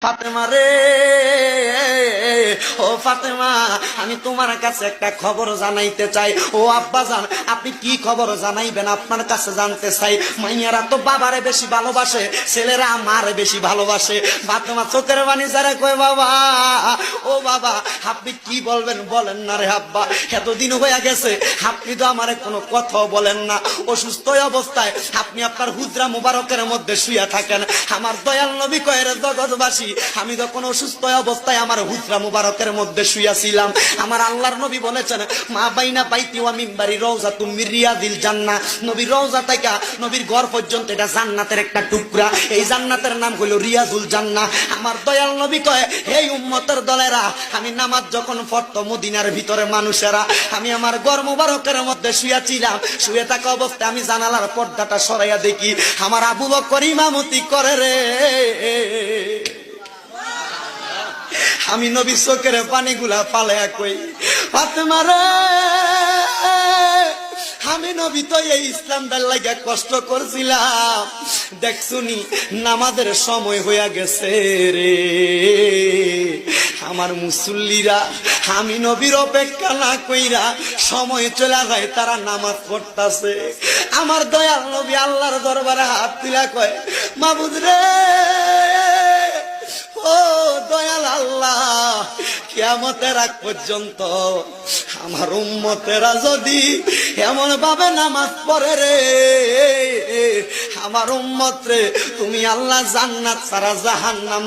ফাতেমা রে, ও ফাতেমা, আমি তোমার কাছে একটা খবর জানাইতে চাই। ও আব্বাজান, আপনি কি খবর জানাইবেন? আপনার কাছে জানতে চাই। মাইয়ারা তো বাবারে বেশি ভালোবাসে, ছেলেরা মারে বেশি ভালোবাসে। ফাতেমা চোখের পানি ছেড়ে কয়, বাবা, ও বাবা, আপনি কি বলবেন বলেন না রে আব্বা। এতদিন হয়ে গেছে, আপনি তো আমারে কোনো কথাও বলেন না। অসুস্থ অবস্থায় আপনি আপনার হুজরা মুবারকের মধ্যে শুয়ে থাকেন। আমার দয়াল নবী কয়, রে জগৎবাসী, আমি যখন অসুস্থ অবস্থায় আমার হুজরা মুবারকের মধ্যে শুয়েছিলাম, আমার আল্লাহর নবী বলেছেন, মা বাইনা বাইতি ওয়া মিম্বারি রাউযাতুম মির রিয়াদিল জান্নাহ। নবীর রওজা থেকে নবীর ঘর পর্যন্ত এটা জান্নাতের একটা টুকরা। এই জান্নাতের নাম হলো রিয়াজুল জান্নাহ। আমার দয়াল নবী কয়, হে উম্মতের দলেরা, আমি নামাজ যখন পড়তো মদিনার ভিতরে মানুষেরা, আমি আমার ঘর মুবারকের মধ্যে শুয়েছিলাম। শুয়ে থাকা অবস্থায় আমি জানালার পর্দাটা সরাইয়া দেখি আমার আবু বকর ইমামতি করে রে। আমি নবীর চোখের পানিগুলা পালায়া কই, ফাতেমা রে, আমি নবী তো এই ইসলামটার লাগা কষ্ট করছিলাম, দেখছুনি নামাজের সময় হইয়া গেছে রে। আমার মুসল্লিরা আমি নবীর অপেক্ষা না কইরা সময় চলে যায়, তারা নামাজ পড়তাছে। আমার দয়াল নবী আল্লাহর দরবারে হাত তুলা কয়, মাবুদ রে, ও দয়াল আল্লাহ, কিয়ামতের আগ পর্যন্ত আমার উম্মতেরা যদি এমন ভাবে নামাজ পড়ে রে, আমার উম্মত রে, তুমি আল্লাহ জান্নাত ছাড়া জাহান্নাম